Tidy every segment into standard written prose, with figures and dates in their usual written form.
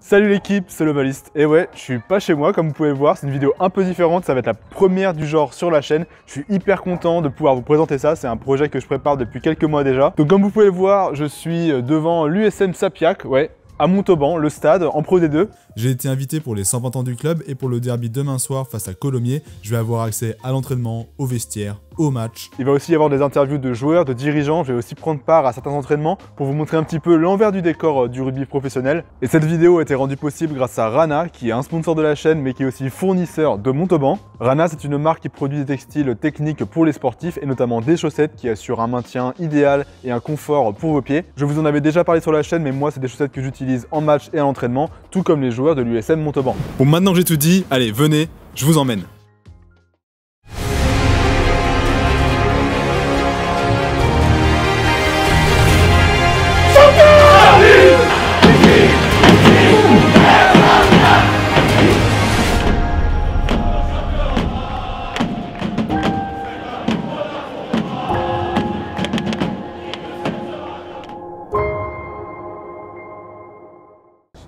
Salut l'équipe, c'est Lovaliste. Et ouais, je suis pas chez moi comme vous pouvez le voir, c'est une vidéo un peu différente, ça va être la première du genre sur la chaîne. Je suis hyper content de pouvoir vous présenter ça, c'est un projet que je prépare depuis quelques mois déjà. Donc comme vous pouvez le voir, je suis devant l'USM Sapiac, ouais, à Montauban, le stade, en Pro D2. J'ai été invité pour les 120 ans du club et pour le derby demain soir face à Colomiers, je vais avoir accès à l'entraînement, au vestiaire, au match. Il va aussi y avoir des interviews de joueurs, de dirigeants, je vais aussi prendre part à certains entraînements pour vous montrer un petit peu l'envers du décor du rugby professionnel. Et cette vidéo a été rendue possible grâce à Rana, qui est un sponsor de la chaîne mais qui est aussi fournisseur de Montauban. Rana, c'est une marque qui produit des textiles techniques pour les sportifs et notamment des chaussettes qui assurent un maintien idéal et un confort pour vos pieds. Je vous en avais déjà parlé sur la chaîne, mais moi c'est des chaussettes que j'utilise en match et à l'entraînement, tout comme les joueurs de l'USM Montauban. Bon, maintenant que j'ai tout dit, allez, venez, je vous emmène.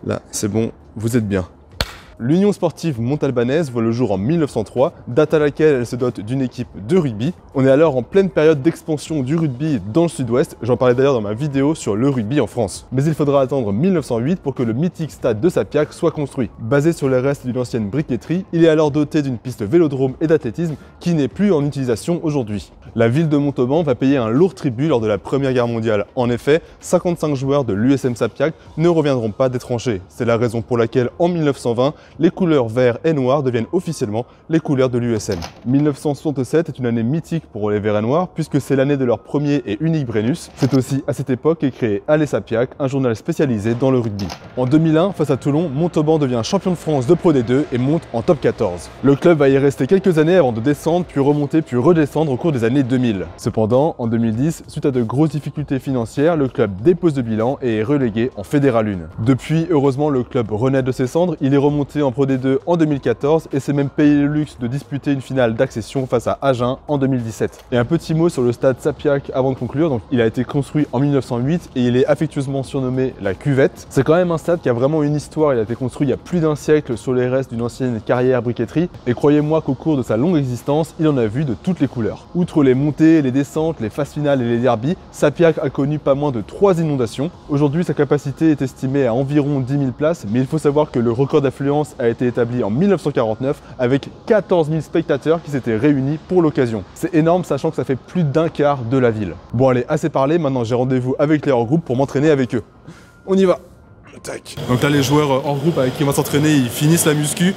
Là, c'est bon, vous êtes bien. L'Union sportive montalbanaise voit le jour en 1903, date à laquelle elle se dote d'une équipe de rugby. On est alors en pleine période d'expansion du rugby dans le sud-ouest, j'en parlais d'ailleurs dans ma vidéo sur le rugby en France. Mais il faudra attendre 1908 pour que le mythique stade de Sapiac soit construit. Basé sur les restes d'une ancienne briqueterie, il est alors doté d'une piste vélodrome et d'athlétisme qui n'est plus en utilisation aujourd'hui. La ville de Montauban va payer un lourd tribut lors de la Première Guerre mondiale. En effet, 55 joueurs de l'USM Sapiac ne reviendront pas des tranchées. C'est la raison pour laquelle en 1920, les couleurs vert et noir deviennent officiellement les couleurs de l'USM. 1967 est une année mythique pour les verts et noirs puisque c'est l'année de leur premier et unique Brennus. C'est aussi à cette époque qu'est créé Allez Sapiac, un journal spécialisé dans le rugby. En 2001, face à Toulon, Montauban devient champion de France de Pro D2 et monte en top 14. Le club va y rester quelques années avant de descendre, puis remonter, puis redescendre au cours des années 2000. Cependant, en 2010, suite à de grosses difficultés financières, le club dépose le bilan et est relégué en Fédéral 1. Depuis, heureusement, le club renaît de ses cendres, il est remonté en Pro D2 en 2014 et s'est même payé le luxe de disputer une finale d'accession face à Agen en 2017. Et un petit mot sur le stade Sapiac avant de conclure, donc il a été construit en 1908 et il est affectueusement surnommé la Cuvette. C'est quand même un stade qui a vraiment une histoire, il a été construit il y a plus d'un siècle sur les restes d'une ancienne carrière briqueterie et croyez-moi qu'au cours de sa longue existence, il en a vu de toutes les couleurs. Outre les montées, les descentes, les phases finales et les derbies, Sapiac a connu pas moins de 3 inondations. Aujourd'hui, sa capacité est estimée à environ 10 000 places, mais il faut savoir que le record d'affluence a été établi en 1949 avec 14 000 spectateurs qui s'étaient réunis pour l'occasion. C'est énorme sachant que ça fait plus d'un quart de la ville. Bon allez, assez parlé, maintenant j'ai rendez-vous avec les hors groupes pour m'entraîner avec eux. On y va. Tac. Donc là les joueurs hors groupe avec qui on va s'entraîner, ils finissent la muscu.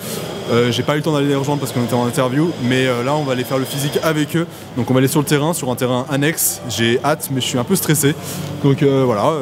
J'ai pas eu le temps d'aller les rejoindre parce qu'on était en interview, mais là on va aller faire le physique avec eux. Donc on va aller sur le terrain, sur un terrain annexe. J'ai hâte mais je suis un peu stressé. Donc voilà.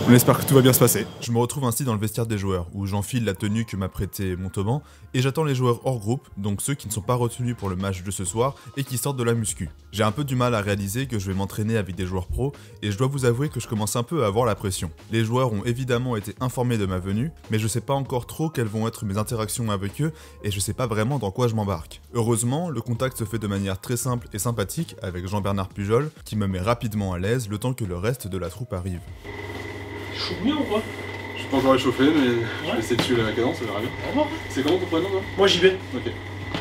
On espère que tout va bien se passer. Je me retrouve ainsi dans le vestiaire des joueurs, où j'enfile la tenue que m'a prêtée Montauban, et j'attends les joueurs hors groupe, donc ceux qui ne sont pas retenus pour le match de ce soir, et qui sortent de la muscu. J'ai un peu du mal à réaliser que je vais m'entraîner avec des joueurs pros, et je dois vous avouer que je commence un peu à avoir la pression. Les joueurs ont évidemment été informés de ma venue, mais je sais pas encore trop quelles vont être mes interactions avec eux, et je sais pas vraiment dans quoi je m'embarque. Heureusement, le contact se fait de manière très simple et sympathique avec Jean-Bernard Pujol, qui me met rapidement à l'aise le temps que le reste de la troupe arrive. Chauffe bien ou quoi? Je suis pas encore échauffé, mais je vais essayer de suivre la cadence, ça verra bien. C'est comment ton prénom, toi? Moi j'y vais. Ok.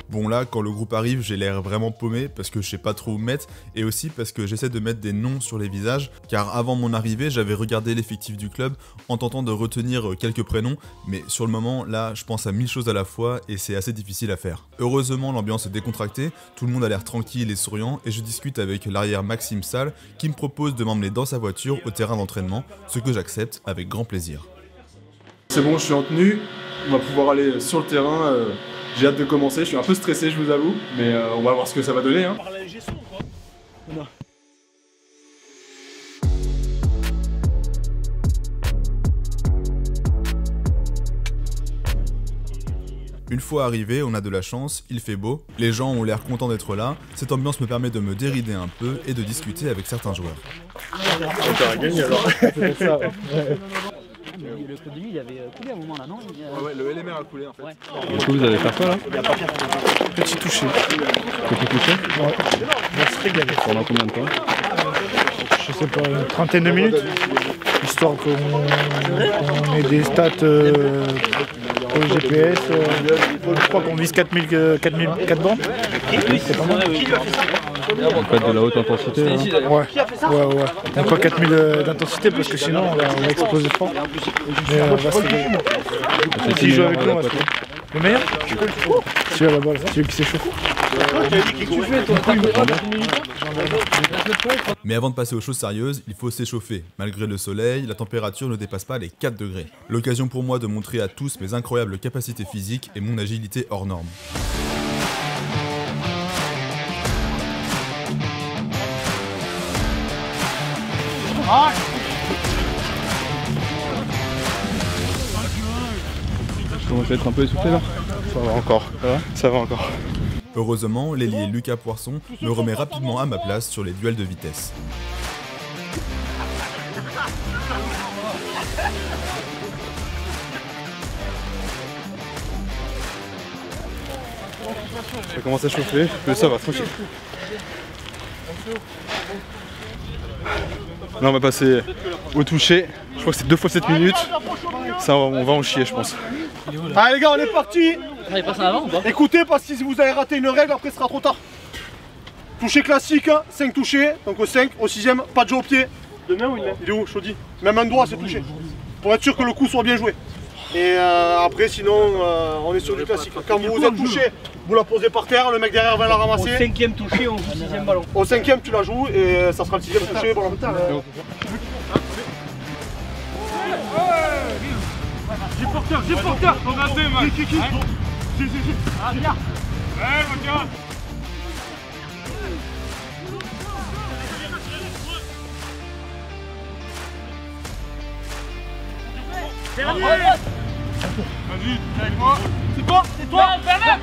Bon là, quand le groupe arrive, j'ai l'air vraiment paumé parce que je sais pas trop où mettre et aussi parce que j'essaie de mettre des noms sur les visages car avant mon arrivée, j'avais regardé l'effectif du club en tentant de retenir quelques prénoms mais sur le moment, là, je pense à 1000 choses à la fois et c'est assez difficile à faire. Heureusement, l'ambiance est décontractée, tout le monde a l'air tranquille et souriant et je discute avec l'arrière Maxime Salle qui me propose de m'emmener dans sa voiture au terrain d'entraînement, ce que j'accepte avec grand plaisir. C'est bon, je suis en tenue, on va pouvoir aller sur le terrain. J'ai hâte de commencer, je suis un peu stressé, je vous avoue, mais on va voir ce que ça va donner. Hein. Une fois arrivé, on a de la chance, il fait beau, les gens ont l'air contents d'être là, cette ambiance me permet de me dérider un peu et de discuter avec certains joueurs. T'as gagné alors. C'est ça, ouais. Le club de nuit, il avait coulé à un moment là, non? Ouais, le LMR a coulé en fait. Ouais. Du coup, vous allez faire quoi là? Petit touché. Petit touché? Ouais. On va se régaler. Pendant combien de temps? Je sais pas, une trentaine de minutes. histoire qu'on ait des stats au GPS. Je crois qu'on vise 4 bandes. C'est pas mal. En fait, de la haute intensité. Hein. Ouais. Donc pas 4000 d'intensité parce que sinon on va exploser fort. Mais on va se régaler. Qui joue avec nous, on va se régaler. Le meilleur? Celui à la balle, celui qui s'échauffe. Mais avant de passer aux choses sérieuses, il faut s'échauffer. Malgré le soleil, la température ne dépasse pas les 4 degrés. L'occasion pour moi de montrer à tous mes incroyables capacités physiques et mon agilité hors norme. Je commence à être un peu essoufflé là. Ça va encore. Ça va encore. Heureusement, l'ailier Lucas Poisson me remet rapidement à ma place sur les duels de vitesse. Ça commence à chauffer, mais ça va, tranquille. Là on va passer au toucher. Je crois que c'est 2 fois 7 minutes. Ça on va en chier je pense. Allez les gars, on est parti. Ah, il passe en avant ou pas? Écoutez, parce que si vous avez raté une règle, après ce sera trop tard. Toucher classique, 5 touchés, donc au 5, au 6ème, pas de jeu au pied. De main ou une main? Il est où, Chaudy? Même un doigt c'est touché. Pour être sûr que le coup soit bien joué. Et après sinon on est sur du classique. Quand vous êtes touché, vous la posez par terre, le mec derrière va la ramasser. Au 5ème touché, on joue 6ème ballon. Au 5ème tu la joues et ça sera le 6ème touché. Ballon. J'ai porteur, on a deux man. Qui Ah viens. Ouais mon gars. Dernier. Vas-y, avec moi. C'est toi, Bernard.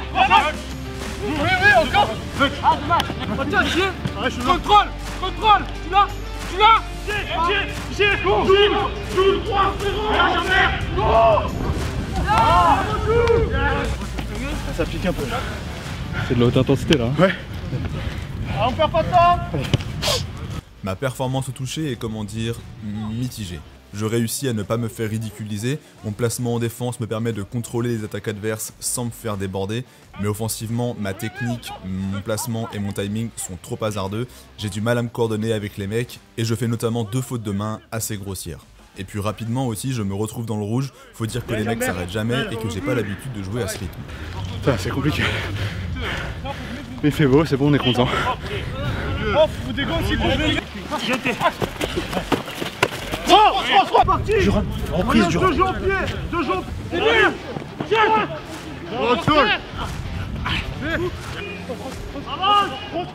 Oui, encore. Ah dommage. Tiens, j'ai. Contrôle. Tu l'as. J'ai. Joue 3, Ça pique un peu. C'est de la haute intensité là. Ouais. On perd pas de temps. Ma performance au toucher est, comment dire, mitigée. Je réussis à ne pas me faire ridiculiser, mon placement en défense me permet de contrôler les attaques adverses sans me faire déborder, mais offensivement, ma technique, mon placement et mon timing sont trop hasardeux, j'ai du mal à me coordonner avec les mecs, et je fais notamment 2 fautes de main assez grossières. Et puis rapidement aussi, je me retrouve dans le rouge, faut dire que les mecs s'arrêtent jamais et que j'ai pas l'habitude de jouer à ce rythme. Putain, c'est compliqué. Mais il fait beau, c'est bon, on est content. Vous dégoûtez si vous voulez. Jetez. Oh, parti. Reprise du 2 jeux au pied. 2 jeux au pied. C'est bien. Jette. Retourne. Avance. Encore.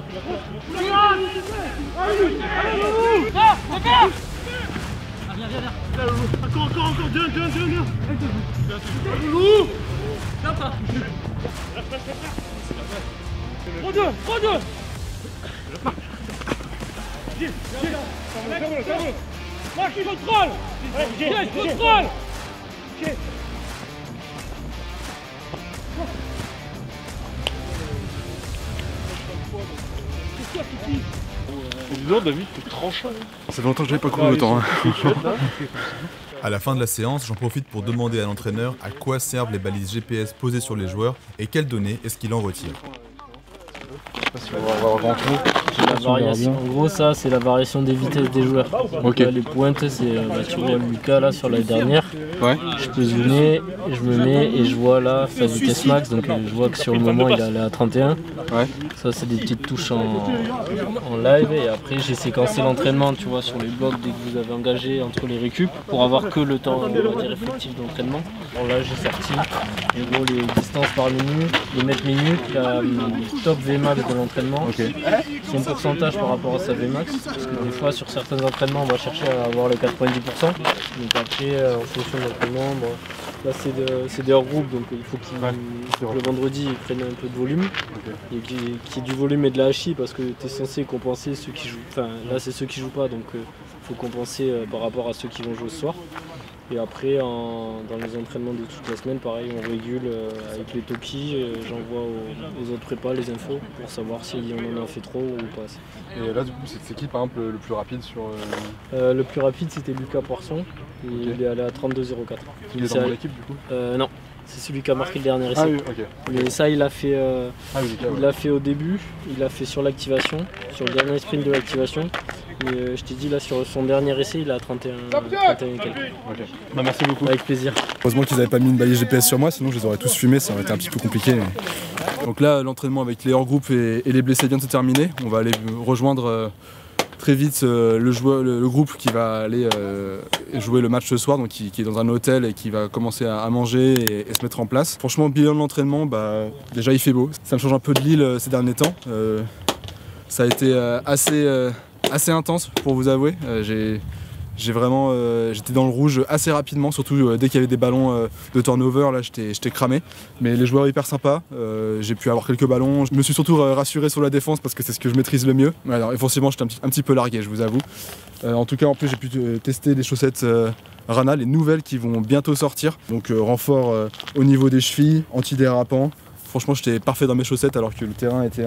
Viens. Loulou. Trop deux. Marc, il contrôle. Contrôle. C'est dur, David, c'est tranchant. Ça fait longtemps que j'avais pas couru autant. Hein. À la fin de la séance, j'en profite pour demander à l'entraîneur à quoi servent les balises GPS posées sur les joueurs et quelles données est-ce qu'il en retire. La variation, en gros, ça c'est la variation des vitesses des joueurs. Donc, Ok. les pointes, c'est tu vois Lucas là sur la dernière. Ouais. Je peux zoomer, je me mets et je vois là sa vitesse max. Donc je vois que sur le moment il est allé à 31. Ouais. Ça c'est des petites touches en live. Et après j'ai séquencé l'entraînement, tu vois, sur les blocs dès que vous avez engagé entre les récup pour avoir que le temps, on va dire, effectif d'entraînement. Bon là j'ai sorti en gros les distances par minute, les mètres minutes, la top Vmax de l'entraînement. Ok. Son pourcentage par rapport à sa Vmax, parce que des fois sur certains entraînements on va chercher à avoir les 90%. Donc après en fonction de l'entraînement, bon, là c'est des hors groupes, donc il faut que le vendredi ils prennent un peu de volume. Et qu'il y ait du volume et de la HI parce que tu es censé compenser ceux qui jouent. Enfin là c'est ceux qui jouent pas, donc il faut compenser par rapport à ceux qui vont jouer ce soir. Et après, dans les entraînements de toute la semaine, pareil, on régule avec les tokis. J'envoie aux autres prépas les infos pour savoir si on en a fait trop ou pas assez. Et là, du coup, c'est qui, par exemple, le plus rapide sur... Le plus rapide, c'était Lucas Poisson. Il est allé à 32,04. Il est dans l'équipe, du coup? Non, c'est celui qui a marqué le dernier essai. Ah oui, ok. Mais ça, il l'a fait, il l'a fait au début, il l'a fait sur l'activation, sur le dernier sprint de l'activation. Mais je t'ai dit, là, sur son dernier essai, il a 31 et quelques. Ok. Bah, merci beaucoup. Avec plaisir. Heureusement qu'ils n'avaient pas mis une balise GPS sur moi, sinon je les aurais tous fumés, ça aurait été un petit peu compliqué. Donc là, l'entraînement avec les hors-groupes et les blessés vient de se terminer. On va aller rejoindre très vite le groupe qui va aller jouer le match ce soir, donc qui est dans un hôtel et qui va commencer à manger et se mettre en place. Franchement, bilan de l'entraînement, déjà il fait beau. Ça me change un peu de Lille ces derniers temps. Ça a été assez intense pour vous avouer. J'étais dans le rouge assez rapidement, surtout dès qu'il y avait des ballons de turnover, là j'étais cramé. Mais les joueurs hyper sympas, j'ai pu avoir quelques ballons. Je me suis surtout rassuré sur la défense parce que c'est ce que je maîtrise le mieux. Alors offensivement j'étais un petit peu largué, je vous avoue. En tout cas en plus j'ai pu tester des chaussettes Rana, les nouvelles qui vont bientôt sortir. Donc renfort au niveau des chevilles, antidérapant. Franchement j'étais parfait dans mes chaussettes alors que le terrain était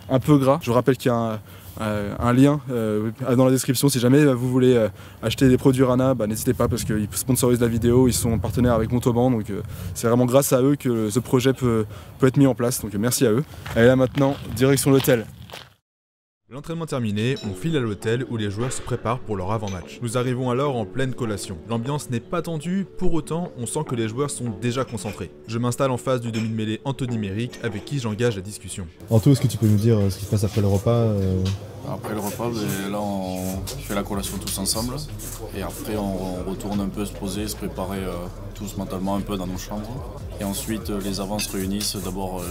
un peu gras. Je vous rappelle qu'il y a un lien dans la description si jamais vous voulez acheter des produits Rana, n'hésitez pas parce qu'ils sponsorisent la vidéo, ils sont partenaires avec Montauban, donc c'est vraiment grâce à eux que ce projet peut être mis en place, donc merci à eux. Allez là maintenant, direction l'hôtel. L'entraînement terminé, on file à l'hôtel où les joueurs se préparent pour leur avant-match. Nous arrivons alors en pleine collation. L'ambiance n'est pas tendue, pour autant, on sent que les joueurs sont déjà concentrés. Je m'installe en face du demi-de-mêlée Anthony Méric, avec qui j'engage la discussion. Anto, est-ce que tu peux nous dire ce qui se passe après le repas Après le repas, là on fait la collation tous ensemble et après on retourne un peu se poser, se préparer tous mentalement un peu dans nos chambres. Et ensuite les avants se réunissent d'abord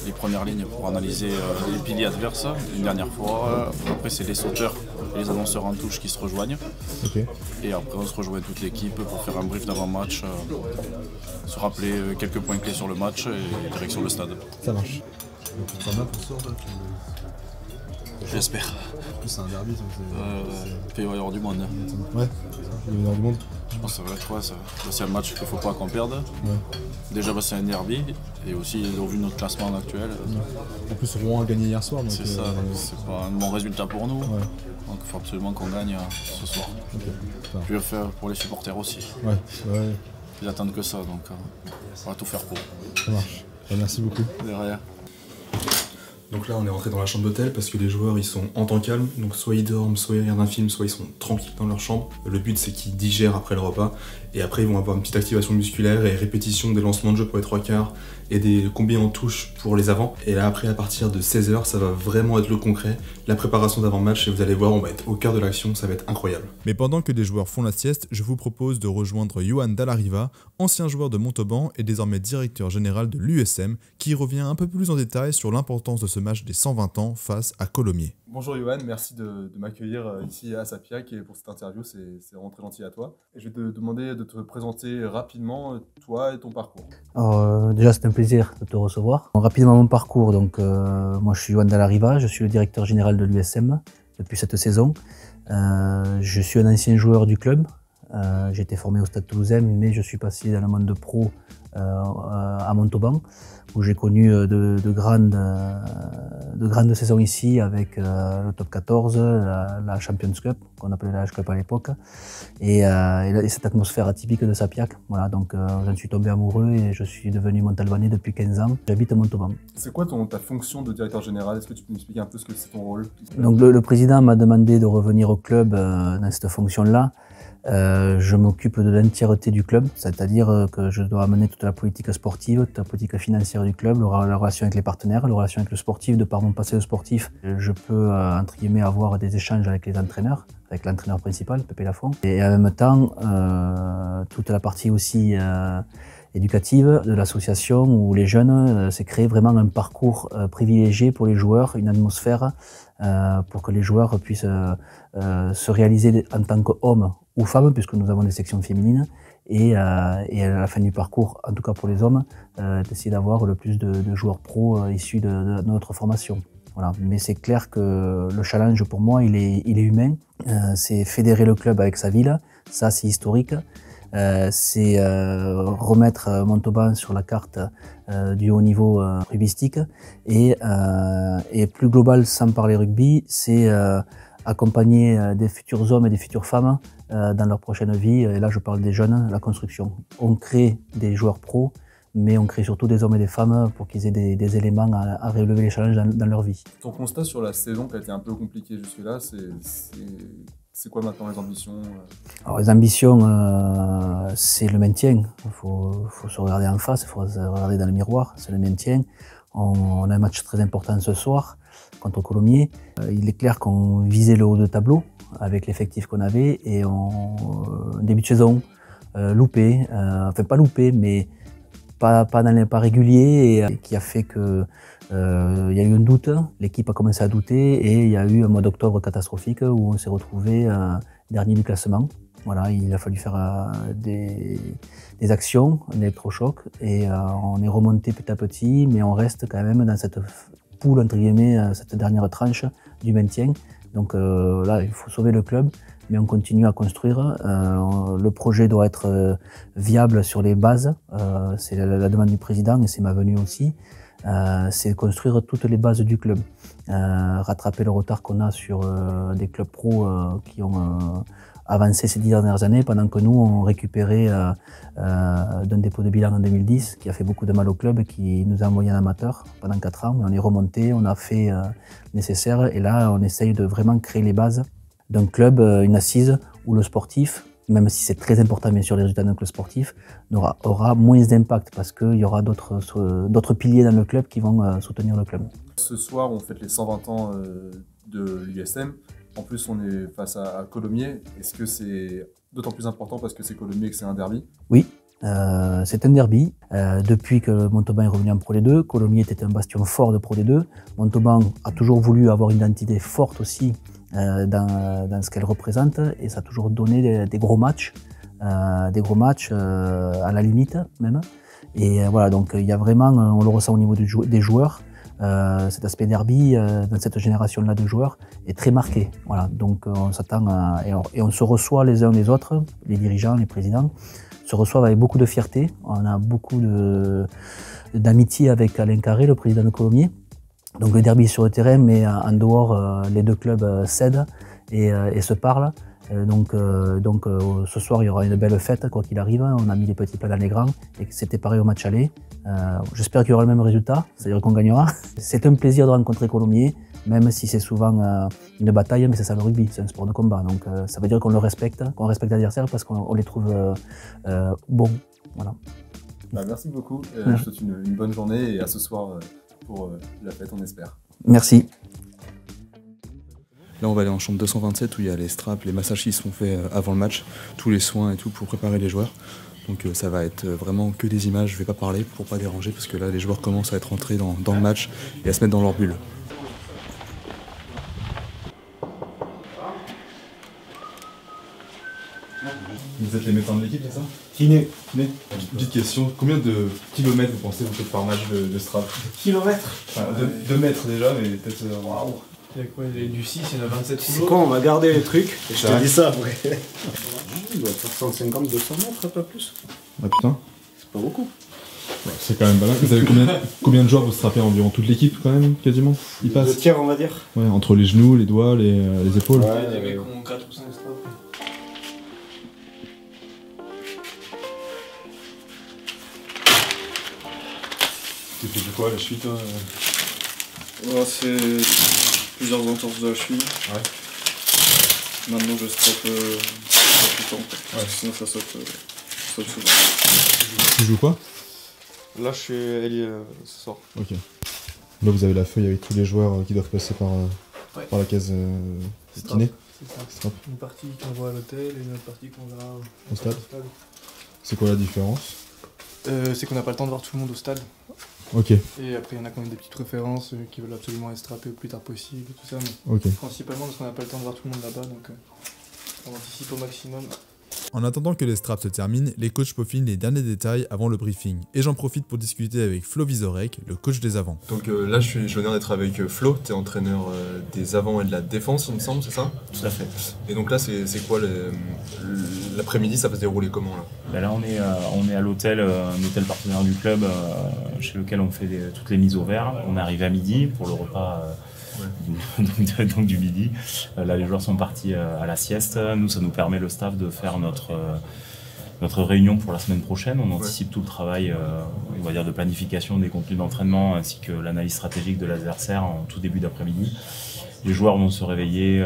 les premières lignes pour analyser les piliers adverses une dernière fois. Après c'est les sauteurs et les annonceurs en touche qui se rejoignent. Okay. Et après on se rejoint toute l'équipe pour faire un brief d'avant-match, se rappeler quelques points clés sur le match et direction le stade. Ça marche. Ça va pour ce soir, J'espère. C'est un derby, Il peut y avoir du monde. Ouais, il va y avoir du monde. Je pense que ça va être c'est un match qu'il ne faut pas qu'on perde. Ouais. Déjà c'est un derby et aussi au vu de notre classement actuel. En plus Rouen a gagné hier soir. C'est ça, c'est pas un bon résultat pour nous. Ouais. Donc il faut absolument qu'on gagne ce soir. Okay. Puis faire pour les supporters aussi. Ouais. Ils attendent que ça, donc on va tout faire pour. Ça marche. Merci beaucoup. De rien. Donc là on est rentré dans la chambre d'hôtel parce que les joueurs ils sont en temps calme, donc soit ils dorment, soit ils regardent un film, soit ils sont tranquilles dans leur chambre. Le but c'est qu'ils digèrent après le repas et après ils vont avoir une petite activation musculaire et répétition des lancements de jeu pour les trois quarts et des combis en touche pour les avants. Et là après à partir de 16h ça va vraiment être le concret, la préparation d'avant-match et vous allez voir on va être au cœur de l'action, ça va être incroyable. Mais pendant que les joueurs font la sieste, je vous propose de rejoindre Yohan Dallariva, ancien joueur de Montauban et désormais directeur général de l'USM, qui revient un peu plus en détail sur l'importance de ce match des 120 ans face à Colomiers. Bonjour Yohan, merci de m'accueillir ici à Sapiac et pour cette interview, c'est vraiment très gentil à toi. Et je vais te demander de te présenter rapidement toi et ton parcours. Alors, déjà c'est un plaisir de te recevoir. Rapidement mon parcours, donc moi je suis Yohan Dallariva, je suis le directeur général de l'USM depuis cette saison. Je suis un ancien joueur du club, j'ai été formé au Stade Toulousain mais je suis passé dans le monde pro à Montauban, où j'ai connu de grandes saisons ici avec le Top 14, la Champions Cup, qu'on appelait la H-Cup à l'époque, et cette atmosphère atypique de Sapiac. Voilà, donc j'en suis tombé amoureux et je suis devenu montalbanais depuis 15 ans. J'habite à Montauban. C'est quoi ta fonction de directeur général? Est-ce que tu peux m'expliquer un peu ce que c'est ton rôle? Donc le président m'a demandé de revenir au club dans cette fonction-là. Je m'occupe de l'entièreté du club, c'est-à-dire que je dois amener toute la politique sportive, toute la politique financière du club, la relation avec les partenaires, la relation avec le sportif. De par mon passé de sportif, je peux entre guillemets avoir des échanges avec les entraîneurs, avec l'entraîneur principal, Pépé Lafont. Et en même temps, toute la partie aussi éducative de l'association où les jeunes, c'est créer vraiment un parcours privilégié pour les joueurs, une atmosphère pour que les joueurs puissent se réaliser en tant qu'hommes ou femmes, puisque nous avons des sections féminines, et à la fin du parcours, en tout cas pour les hommes, d'essayer d'avoir le plus de joueurs pros issus de notre formation. Voilà. Mais c'est clair que le challenge pour moi, il est humain. C'est fédérer le club avec sa ville, ça c'est historique. c'est remettre Montauban sur la carte du haut niveau rugbyistique et plus global, sans parler rugby, c'est accompagner des futurs hommes et des futures femmes dans leur prochaine vie. Et là, je parle des jeunes, la construction. On crée des joueurs pros, mais on crée surtout des hommes et des femmes pour qu'ils aient des éléments à relever les challenges dans leur vie. Ton constat sur la saison qui a été un peu compliquée jusque-là, c'est quoi maintenant les ambitions? Alors les ambitions, c'est le maintien. Il faut se regarder en face, il faut se regarder dans le miroir, c'est le maintien. On a un match très important ce soir contre Colomiers. Il est clair qu'on visait le haut de tableau avec l'effectif qu'on avait et en début de saison, loupé, enfin pas loupé, mais pas régulier et qui a fait que il y a eu un doute, l'équipe a commencé à douter et il y a eu un mois d'octobre catastrophique où on s'est retrouvé dernier du classement. Voilà, il a fallu faire des actions, un électrochoc et on est remonté petit à petit, mais on reste quand même dans cette poule, entre guillemets, cette dernière tranche du maintien. Donc là, il faut sauver le club, mais on continue à construire. Le projet doit être viable sur les bases. C'est la demande du président et c'est ma venue aussi. C'est construire toutes les bases du club. Rattraper le retard qu'on a sur des clubs pro qui ont avancé ces 10 dernières années, pendant que nous, on récupérait d'un dépôt de bilan en 2010 qui a fait beaucoup de mal au club et qui nous a envoyé en amateur pendant 4 ans. On est remonté, on a fait nécessaire et là, on essaye de vraiment créer les bases d'un club, une assise où le sportif, même si c'est très important bien sûr les résultats d'un club sportif, aura moins d'impact parce qu'il y aura d'autres piliers dans le club qui vont soutenir le club. Ce soir, on fête les 120 ans de l'USM. En plus, on est face à Colomiers. Est-ce que c'est d'autant plus important parce que c'est Colomiers et que c'est un derby? Oui, c'est un derby. Depuis que Montauban est revenu en Pro D2, Colomiers était un bastion fort de Pro D2. Montauban a toujours voulu avoir une identité forte aussi dans ce qu'elle représente et ça a toujours donné des gros matchs à la limite même. Et voilà, donc il y a vraiment, on le ressent au niveau des joueurs. Cet aspect derby dans cette génération-là de joueurs est très marqué. Voilà, donc on s'attend et on se reçoit les uns les autres, les dirigeants, les présidents, se reçoivent avec beaucoup de fierté. On a beaucoup d'amitié avec Alain Carré, le président de Colomiers. Donc le derby sur le terrain, mais en dehors, les deux clubs cèdent et se parlent. Donc ce soir, il y aura une belle fête, quoi qu'il arrive. On a mis les petits plats dans les grands et c'était pareil au match aller. J'espère qu'il y aura le même résultat, c'est-à-dire qu'on gagnera. C'est un plaisir de rencontrer Colomiers, même si c'est souvent une bataille, mais c'est ça le rugby, c'est un sport de combat. Donc ça veut dire qu'on le respecte, qu'on respecte l'adversaire parce qu'on les trouve bons. Voilà. Bah, merci beaucoup, je te souhaite une bonne journée et à ce soir pour la fête, on espère. Merci. Là, on va aller en chambre 227 où il y a les straps, les massages qui se sont faits avant le match, tous les soins et tout pour préparer les joueurs. Donc ça va être vraiment que des images, je vais pas parler pour pas déranger parce que là, les joueurs commencent à être rentrés dans le match et à se mettre dans leur bulle. Vous êtes les médecins de l'équipe, c'est ça? Kiné. Petite question, combien de kilomètres vous pensez vous faites par match de strap? Kilomètres? Enfin, 2 mètres déjà, mais peut-être... Waouh. Il y a quoi? Il y a du 6, il y en a 27 C'est quoi, on va garder les trucs. Et je te dis ça après. Il doit faire 150, 200 mètres, pas plus. Ah putain. C'est pas beaucoup. Ouais, c'est quand même balade. Vous avez combien de joueurs vous strappez environ toute l'équipe quand même, quasiment? Ils passent? 2 tiers on va dire. Ouais, entre les genoux, les doigts, les épaules. Ouais, il y a des mecs qui ont 4 ou 5 straps. Tu fais du quoi la cheville toi? C'est plusieurs entorses de la cheville. Ouais. Maintenant je strappe tout le temps, parce que sinon ça saute souvent. Tu joues quoi? Là je suis ailier ce soir. Ok. Là vous avez la feuille avec tous les joueurs qui doivent passer par la case kiné. C'est ça. Strap. Une partie qu'on voit à l'hôtel et une autre partie qu'on va Au stade. C'est quoi la différence? C'est qu'on n'a pas le temps de voir tout le monde au stade. Ok. Et après, il y en a quand même des petites références qui veulent absolument être strappés le plus tard possible, tout ça. Mais Ok. principalement parce qu'on n'a pas le temps de voir tout le monde là-bas, donc on anticipe au maximum En attendant que les straps se terminent, les coachs peaufinent les derniers détails avant le briefing. Et j'en profite pour discuter avec Flo Vizorek, le coach des avants. Donc là, je viens d'être avec Flo, tu es entraîneur des avants et de la défense, il me semble, c'est ça? Tout à fait. Et donc là, c'est quoi l'après-midi, ça va se dérouler comment là? Ben là, on est à l'hôtel, un hôtel partenaire du club, chez lequel on fait toutes les mises au vert. On est arrivé à midi pour le repas donc du midi. Là, les joueurs sont partis à la sieste. Nous, ça nous permet, le staff, de faire notre réunion pour la semaine prochaine. On anticipe tout le travail, on va dire, de planification des contenus d'entraînement ainsi que l'analyse stratégique de l'adversaire en tout début d'après-midi. Les joueurs vont se réveiller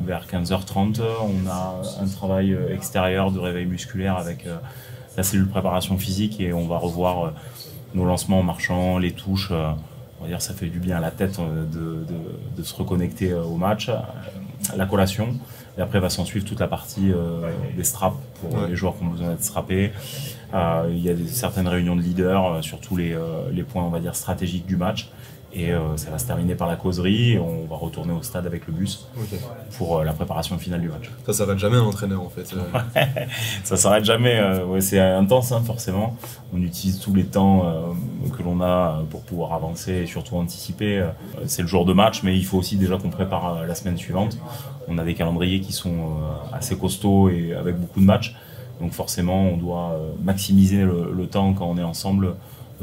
vers 15h30. On a un travail extérieur de réveil musculaire avec la cellule préparation physique et on va revoir nos lancements en marchant, les touches. On va dire, ça fait du bien à la tête de se reconnecter au match. La collation. Et après va s'en suivre toute la partie des straps pour les joueurs qui ont besoin d'être strappés. Il y a certaines réunions de leaders sur tous les points, on va dire, stratégiques du match. Et ça va se terminer par la causerie et on va retourner au stade avec le bus pour la préparation finale du match. Ça s'arrête jamais un entraîneur en fait. Ça s'arrête jamais, c'est intense forcément. On utilise tous les temps que l'on a pour pouvoir avancer et surtout anticiper. C'est le jour de match mais il faut aussi déjà qu'on prépare la semaine suivante. On a des calendriers qui sont assez costauds et avec beaucoup de matchs. Donc forcément on doit maximiser le temps quand on est ensemble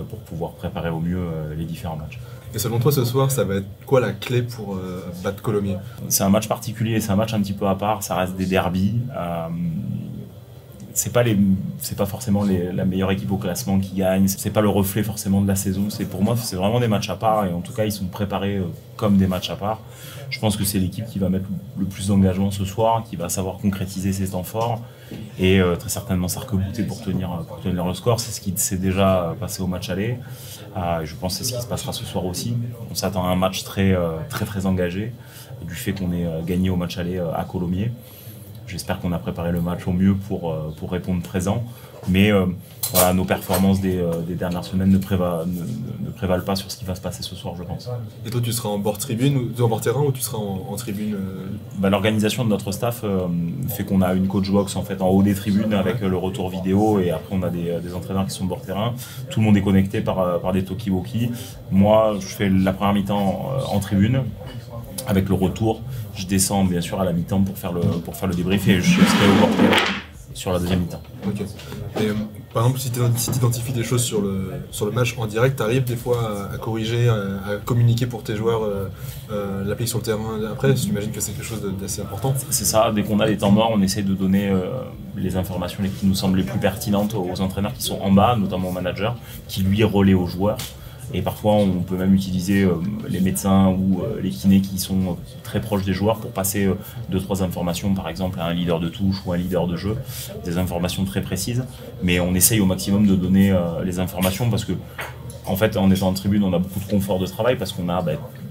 pour pouvoir préparer au mieux les différents matchs. Et selon toi, ce soir, ça va être quoi la clé pour battre Colomiers? C'est un match particulier, c'est un match un petit peu à part, ça reste des derbies. C'est pas forcément la meilleure équipe au classement qui gagne, c'est pas le reflet forcément de la saison. Pour moi, c'est vraiment des matchs à part et en tout cas, ils sont préparés comme des matchs à part. Je pense que c'est l'équipe qui va mettre le plus d'engagement ce soir, qui va savoir concrétiser ses temps forts et très certainement s'arc-bouter pour tenir le score. C'est ce qui s'est déjà passé au match aller. Je pense que c'est ce qui se passera ce soir aussi. On s'attend à un match très engagé du fait qu'on ait gagné au match aller à Colomiers. J'espère qu'on a préparé le match au mieux pour répondre présent. Mais voilà, nos performances des dernières semaines ne prévalent pas sur ce qui va se passer ce soir, je pense. Et toi, tu seras en bord tribune, en bord terrain ou tu seras en tribune L'organisation de notre staff fait qu'on a une coach box en fait en haut des tribunes avec le retour vidéo et après on a des entraîneurs qui sont bord terrain. Tout le monde est connecté par des talkie-walkie. Moi, je fais la première mi-temps en tribune. Avec le retour, je descends bien sûr à la mi-temps pour faire le débrief et je serai au bord terrain sur la deuxième mi-temps. Ok. Et, par exemple, si tu identifies des choses sur le match en direct, tu arrives des fois à corriger, à communiquer pour tes joueurs, l'appliquer sur le terrain après, j'imagine que c'est quelque chose d'assez important. C'est ça, dès qu'on a des temps morts, on essaie de donner les informations qui nous semblent les plus pertinentes aux entraîneurs qui sont en bas, notamment au manager, qui lui relaie aux joueurs. Et parfois, on peut même utiliser les médecins ou les kinés qui sont très proches des joueurs pour passer 2-3 informations, par exemple à un leader de touche ou un leader de jeu, des informations très précises. Mais on essaye au maximum de donner les informations parce que, en fait, en étant en tribune, on a beaucoup de confort de travail parce qu'on a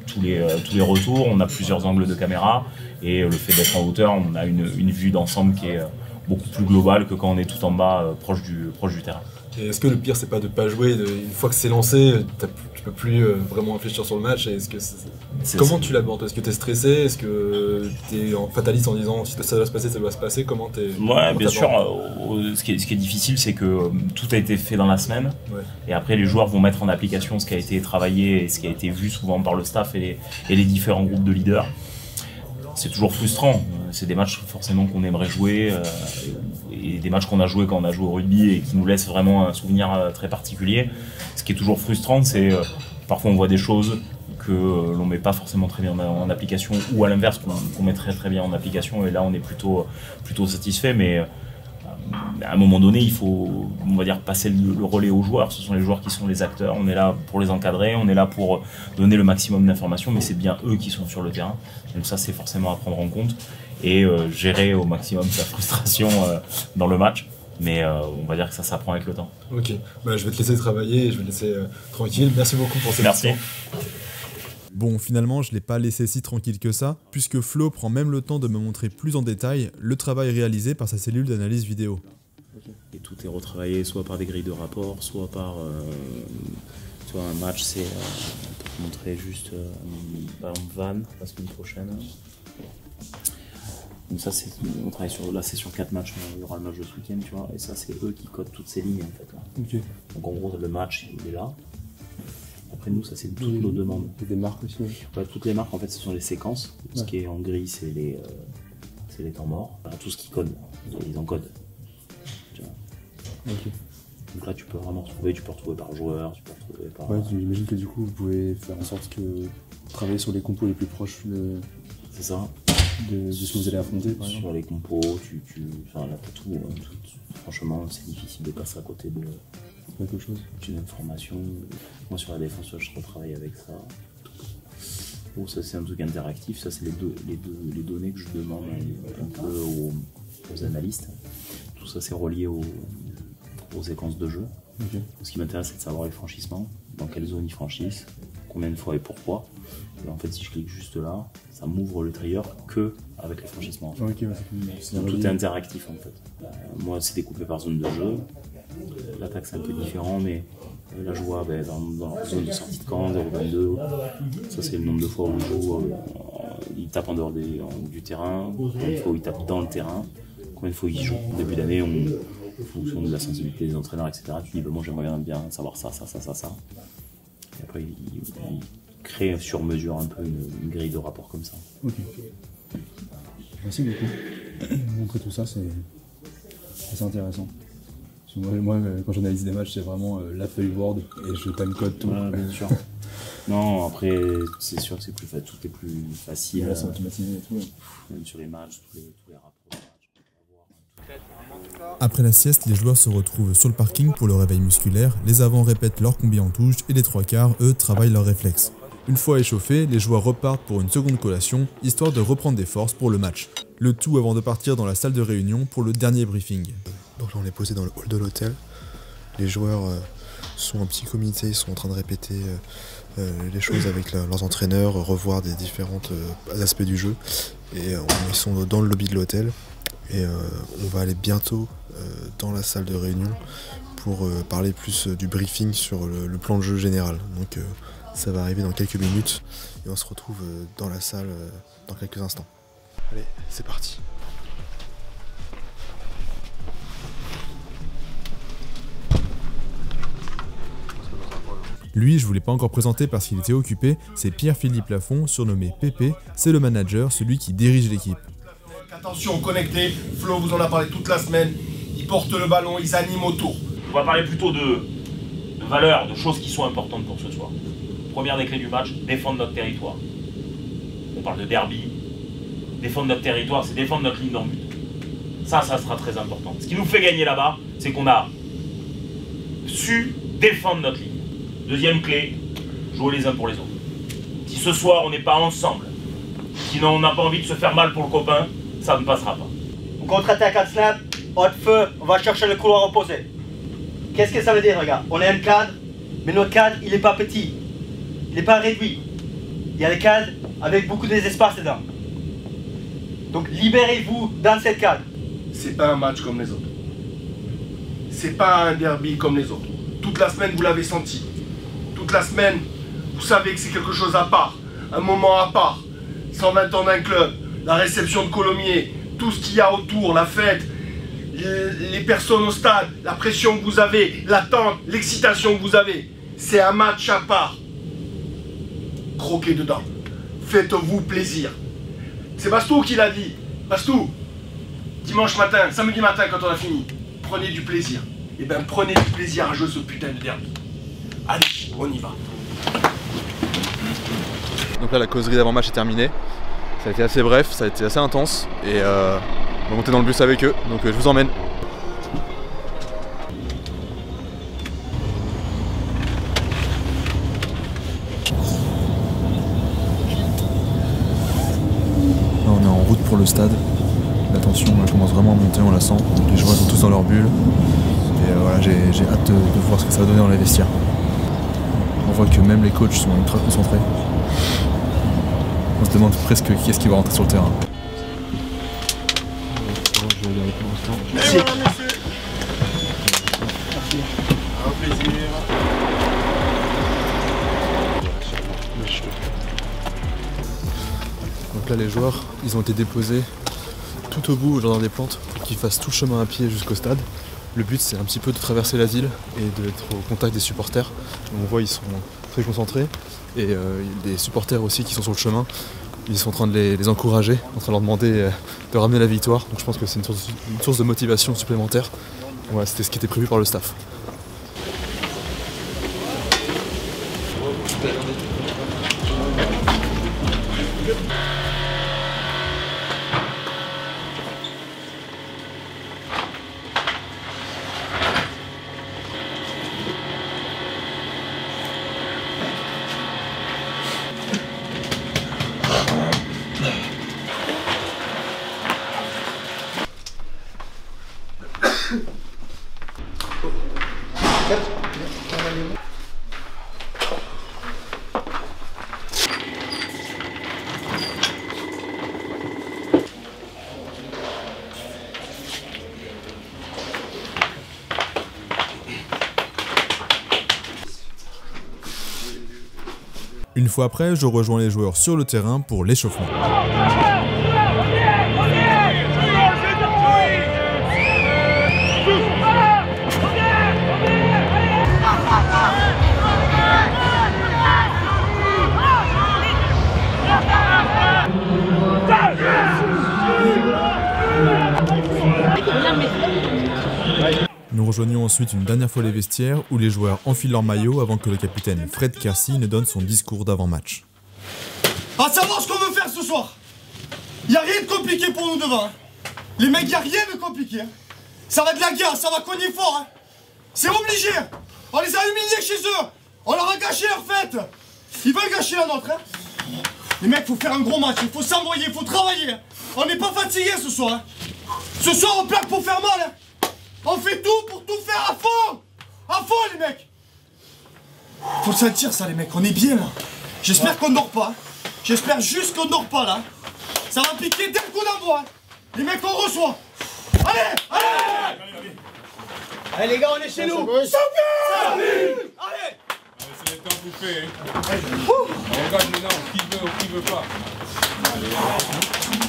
tous les retours, on a plusieurs angles de caméra et le fait d'être en hauteur, on a une vue d'ensemble qui est beaucoup plus globale que quand on est tout en bas, proche du terrain. Et est-ce que le pire c'est pas de pas jouer, une fois que c'est lancé, tu peux plus vraiment réfléchir sur le match? Comment tu l'abordes? Est-ce que tu es stressé? Est-ce que tu es en fataliste en disant si ça doit se passer, ça doit se passer? Comment bien sûr, ce qui est difficile c'est que tout a été fait dans la semaine et après les joueurs vont mettre en application ce qui a été travaillé et ce qui a été vu souvent par le staff et les différents groupes de leaders. C'est toujours frustrant, c'est des matchs forcément qu'on aimerait jouer et des matchs qu'on a joués quand on a joué au rugby et qui nous laissent vraiment un souvenir très particulier. Ce qui est toujours frustrant, c'est parfois on voit des choses que l'on met pas forcément très bien en application ou à l'inverse qu'on met très bien en application et là on est plutôt satisfait, mais à un moment donné, il faut, on va dire, passer le relais aux joueurs. Ce sont les joueurs qui sont les acteurs. On est là pour les encadrer, on est là pour donner le maximum d'informations, mais c'est bien eux qui sont sur le terrain. Donc ça, c'est forcément à prendre en compte et gérer au maximum sa frustration dans le match. Mais on va dire que ça s'apprend avec le temps. Ok, je vais te laisser travailler et je vais te laisser tranquille. Merci beaucoup pour cette Merci. Bon, finalement, je l'ai pas laissé si tranquille que ça, puisque Flo prend même le temps de me montrer plus en détail le travail réalisé par sa cellule d'analyse vidéo. Et tout est retravaillé soit par des grilles de rapport, soit par un match, c'est pour te montrer juste par exemple Van la semaine prochaine. Donc ça, on travaille là, c'est sur 4 matchs, il y aura le match de ce week-end, tu vois, et ça, c'est eux qui codent toutes ces lignes, en fait. Là. Ok. Donc en gros, le match, il est là. Après nous, ça, c'est toutes nos demandes. Il y a des marques aussi. Ouais, toutes les marques, en fait, ce sont les séquences. Ce qui est en gris, c'est les temps morts. Enfin, tout ce qui code, ils encodent. Tu vois. Ok. Donc là, tu peux vraiment retrouver, tu peux retrouver par joueur, tu peux retrouver par... Ouais, j'imagine que du coup, vous pouvez faire en sorte que travailler sur les compos les plus proches C'est ça. De ce que vous allez affronter, par exemple. Sur les compos, enfin là, t'as tout, hein, franchement, c'est difficile de passer à côté de quelque chose. D'une information. Moi, sur la défense, je retravaille avec ça. Oh, ça, c'est un truc interactif. Ça, c'est les données que je demande un peu aux analystes. Tout ça, c'est relié aux séquences de jeu. Okay. Ce qui m'intéresse, c'est de savoir les franchissements, dans quelle zone ils franchissent, combien de fois et pourquoi. Et en fait, si je clique juste là, ça m'ouvre le trieur que avec les franchissements. En fait. Okay, donc, tout est interactif en fait. Moi, c'est découpé par zone de jeu. L'attaque, c'est un peu différent, mais là, je vois dans la zone de sortie de camp, 0,22. Ça, c'est le nombre de fois où il joue. Il tape en dehors du terrain, combien de fois où il tape dans le terrain, combien de fois il joue. Au début d'année, en fonction de la sensibilité des entraîneurs, etc., tu dis, moi, j'aimerais bien savoir ça. Et après, il crée sur mesure un peu une grille de rapport comme ça. Ok. Merci beaucoup. Montrer tout ça, c'est intéressant. Moi, quand j'analyse des matchs, c'est vraiment la feuille Word et je timecode tout. Ouais, bien sûr. Non, après, c'est sûr que tout est plus facile. Ouais, c'est automatisé et tout. Ouais. Même sur les matchs, tous les rapports. Après la sieste, les joueurs se retrouvent sur le parking pour le réveil musculaire, les avants répètent leur combi en touche et les trois quarts, eux, travaillent leurs réflexes. Une fois échauffés, les joueurs repartent pour une seconde collation, histoire de reprendre des forces pour le match. Le tout avant de partir dans la salle de réunion pour le dernier briefing. Donc là on est posé dans le hall de l'hôtel, les joueurs sont en petit comité, ils sont en train de répéter les choses avec leurs entraîneurs, revoir des différents aspects du jeu, et ils sont dans le lobby de l'hôtel. Et on va aller bientôt dans la salle de réunion pour parler plus du briefing sur le plan de jeu général. Donc ça va arriver dans quelques minutes et on se retrouve dans la salle dans quelques instants. Allez, c'est parti. Lui, je ne vous l'ai pas encore présenté parce qu'il était occupé, c'est Pierre-Philippe Lafont, surnommé Pépé, c'est le manager, celui qui dirige l'équipe. Attention, connecté, Flo vous en a parlé toute la semaine, ils portent le ballon, ils animent autour. On va parler plutôt de valeurs, de choses qui sont importantes pour ce soir. Première des clés du match, défendre notre territoire. On parle de derby, défendre notre territoire, c'est défendre notre ligne d'en but. Ça sera très important. Ce qui nous fait gagner là-bas, c'est qu'on a su défendre notre ligne. Deuxième clé, jouer les uns pour les autres. Si ce soir on n'est pas ensemble, sinon on n'a pas envie de se faire mal pour le copain, ça ne passera pas. On contre-attaque à snap, hot feu, on va chercher le couloir opposé. Qu'est-ce que ça veut dire, regarde? On a un cadre, mais notre cadre, il n'est pas petit. Il n'est pas réduit. Il y a le cadre avec beaucoup d'espace dedans. Donc libérez-vous dans cette cadre. C'est pas un match comme les autres. C'est pas un derby comme les autres. Toute la semaine, vous l'avez senti. Toute la semaine, vous savez que c'est quelque chose à part. Un moment à part. 120 ans d'un club, la réception de Colomiers, tout ce qu'il y a autour, la fête, les personnes au stade, la pression que vous avez, l'attente, l'excitation que vous avez. C'est un match à part. Croquez dedans. Faites-vous plaisir. C'est Bastou qui l'a dit. Bastou, dimanche matin, samedi matin quand on a fini, prenez du plaisir. Et bien prenez du plaisir à jouer ce putain de derby. Allez, on y va. Donc là la causerie d'avant-match est terminée. Ça a été assez bref, ça a été assez intense et on va monter dans le bus avec eux, donc je vous emmène. Là on est en route pour le stade, la tension elle commence vraiment à monter, on la sent, les joueurs sont tous dans leur bulle et voilà, j'ai hâte de voir ce que ça va donner dans les vestiaires. On voit que même les coachs sont ultra concentrés. On se demande presque qui est-ce qui va rentrer sur le terrain. Merci. Voilà, monsieur. Un plaisir. Donc là les joueurs, ils ont été déposés tout au bout au jardin des plantes pour qu'ils fassent tout le chemin à pied jusqu'au stade. Le but c'est un petit peu de traverser la ville et d'être au contact des supporters. On voit ils sont très concentrés et les supporters aussi qui sont sur le chemin, ils sont en train de les encourager, en train de leur demander de ramener la victoire. Donc je pense que c'est une source de motivation supplémentaire. Voilà, c'était ce qui était prévu par le staff. Une fois après, je rejoins les joueurs sur le terrain pour l'échauffement. Nous rejoignons ensuite une dernière fois les vestiaires où les joueurs enfilent leur maillot avant que le capitaine Fred Kersey ne donne son discours d'avant-match. À savoir ce qu'on veut faire ce soir. Y a rien de compliqué pour nous devant. Hein. Les mecs, y a rien de compliqué. Hein. Ça va de la guerre, ça va cogner fort. Hein. C'est obligé. On les a humiliés chez eux. On leur a gâché leur fête. Ils veulent gâcher la nôtre. Hein. Les mecs, faut faire un gros match. Il faut s'envoyer, il faut travailler. On n'est pas fatigués ce soir. Hein. Ce soir, on plaque pour faire mal. Hein. On fait tout pour tout faire à fond. À fond, les mecs. Faut le sentir, ça, les mecs. On est bien, là. J'espère qu'on dort pas. J'espère juste qu'on dort pas, là. Ça va piquer dès le coup d'envoi. Les mecs, on reçoit. Allez, allez. Allez, les gars, on est chez nous. Salut. Allez. C'est le temps bouffé. On regarde maintenant, qui veut ou qui veut pas. Allez.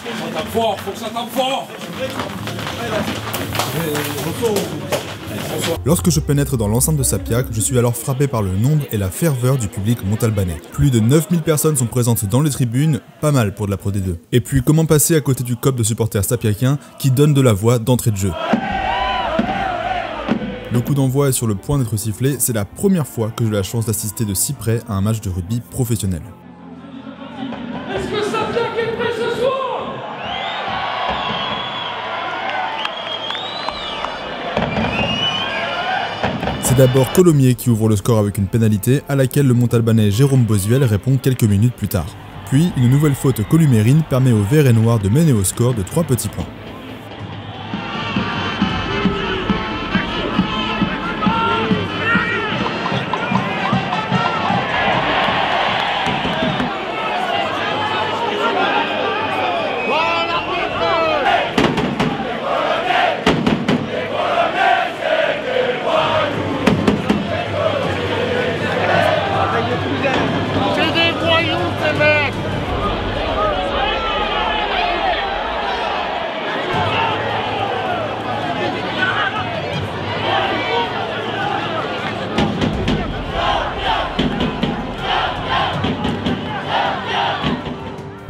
Ça tape fort, faut que ça tape fort. Lorsque je pénètre dans l'enceinte de Sapiac, je suis alors frappé par le nombre et la ferveur du public montalbanais. Plus de 9000 personnes sont présentes dans les tribunes, pas mal pour de la Pro D2. Et puis comment passer à côté du COP de supporters sapiaciens qui donne de la voix d'entrée de jeu. Le coup d'envoi est sur le point d'être sifflé, c'est la première fois que j'ai la chance d'assister de si près à un match de rugby professionnel. Est-ce que Sapiac est prêt ce soir? C'est d'abord Colomiers qui ouvre le score avec une pénalité à laquelle le Montalbanais Jérôme Bosuel répond quelques minutes plus tard. Puis, une nouvelle faute columérine permet aux Verts et Noirs de mener au score de 3 petits points.